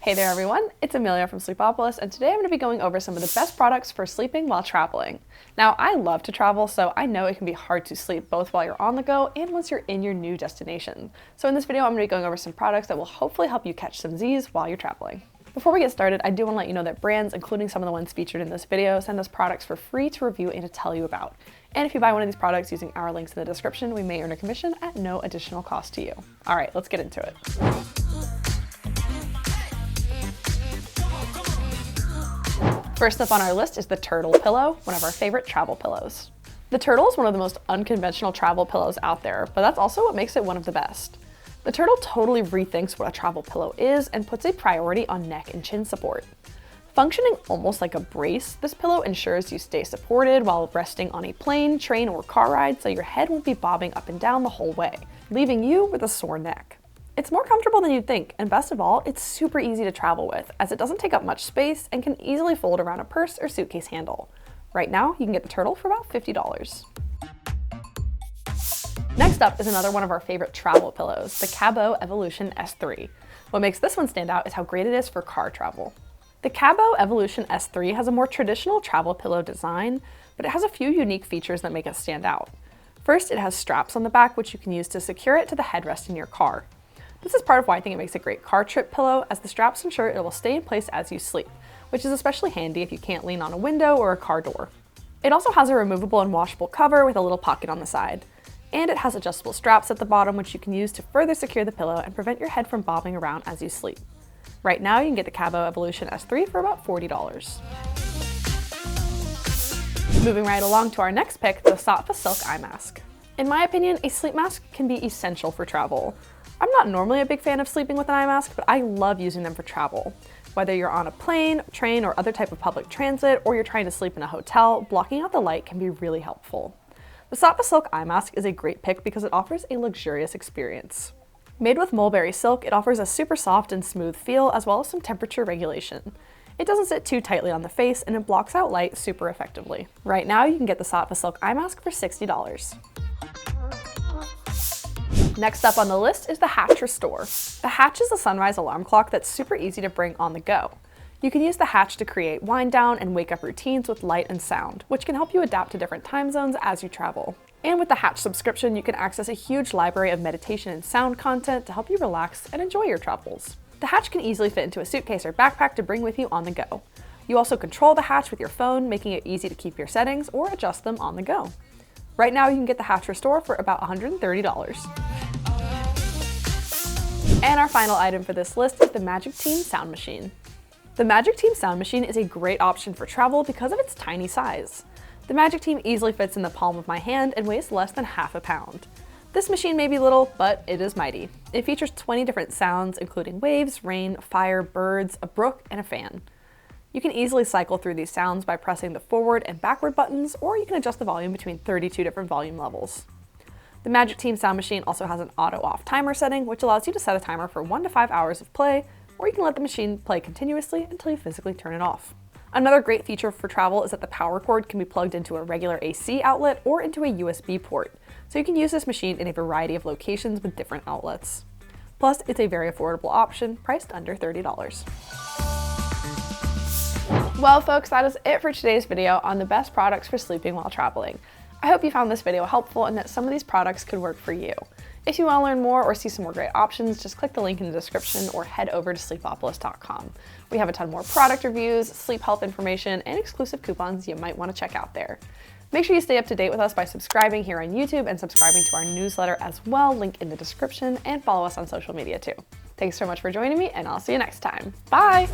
Hey there everyone, it's Amelia from Sleepopolis, and today I'm going to be going over some of the best products for sleeping while traveling. Now, I love to travel, so I know it can be hard to sleep both while you're on the go and once you're in your new destination. So in this video, I'm going to be going over some products that will hopefully help you catch some Z's while you're traveling. Before we get started, I do want to let you know that brands, including some of the ones featured in this video, send us products for free to review and to tell you about. And if you buy one of these products using our links in the description, we may earn a commission at no additional cost to you. All right, let's get into it. First up on our list is the Turtle Pillow, one of our favorite travel pillows. The Turtle is one of the most unconventional travel pillows out there, but that's also what makes it one of the best. The Turtle totally rethinks what a travel pillow is and puts a priority on neck and chin support. Functioning almost like a brace, this pillow ensures you stay supported while resting on a plane, train, or car ride so your head won't be bobbing up and down the whole way, leaving you with a sore neck. It's more comfortable than you'd think, and best of all, it's super easy to travel with, as it doesn't take up much space and can easily fold around a purse or suitcase handle. Right now, you can get the Turtle for about $50. Next up is another one of our favorite travel pillows, the Cabeau Evolution S3. What makes this one stand out is how great it is for car travel. The Cabeau Evolution S3 has a more traditional travel pillow design, but it has a few unique features that make it stand out. First, it has straps on the back which you can use to secure it to the headrest in your car. This is part of why I think it makes a great car trip pillow, as the straps ensure it will stay in place as you sleep, which is especially handy if you can't lean on a window or a car door. It also has a removable and washable cover with a little pocket on the side. And it has adjustable straps at the bottom which you can use to further secure the pillow and prevent your head from bobbing around as you sleep. Right now you can get the Cabeau Evolution S3 for about $40. Moving right along to our next pick, the Saatva Silk Eye Mask. In my opinion, a sleep mask can be essential for travel. I'm not normally a big fan of sleeping with an eye mask, but I love using them for travel. Whether you're on a plane, train, or other type of public transit, or you're trying to sleep in a hotel, blocking out the light can be really helpful. The Saatva Silk Eye Mask is a great pick because it offers a luxurious experience. Made with mulberry silk, it offers a super soft and smooth feel as well as some temperature regulation. It doesn't sit too tightly on the face and it blocks out light super effectively. Right now you can get the Saatva Silk Eye Mask for $60. Next up on the list is the Hatch Restore. The Hatch is a sunrise alarm clock that's super easy to bring on the go. You can use the Hatch to create wind down and wake up routines with light and sound, which can help you adapt to different time zones as you travel. And with the Hatch subscription, you can access a huge library of meditation and sound content to help you relax and enjoy your travels. The Hatch can easily fit into a suitcase or backpack to bring with you on the go. You also control the Hatch with your phone, making it easy to keep your settings or adjust them on the go. Right now you can get the Hatch Restore for about $130. And our final item for this list is the Magicteam Sound Machine. The Magicteam Sound Machine is a great option for travel because of its tiny size. The Magicteam easily fits in the palm of my hand and weighs less than half a pound. This machine may be little, but it is mighty. It features 20 different sounds, including waves, rain, fire, birds, a brook, and a fan. You can easily cycle through these sounds by pressing the forward and backward buttons, or you can adjust the volume between 32 different volume levels. The Magicteam Sound Machine also has an auto-off timer setting, which allows you to set a timer for 1 to 5 hours of play, or you can let the machine play continuously until you physically turn it off. Another great feature for travel is that the power cord can be plugged into a regular AC outlet or into a USB port, so you can use this machine in a variety of locations with different outlets. Plus, it's a very affordable option, priced under $30. Well folks, that is it for today's video on the best products for sleeping while traveling. I hope you found this video helpful and that some of these products could work for you. If you want to learn more or see some more great options, just click the link in the description or head over to sleepopolis.com. We have a ton more product reviews, sleep health information, and exclusive coupons you might want to check out there. Make sure you stay up to date with us by subscribing here on YouTube and subscribing to our newsletter as well, link in the description, and follow us on social media too. Thanks so much for joining me, and I'll see you next time. Bye!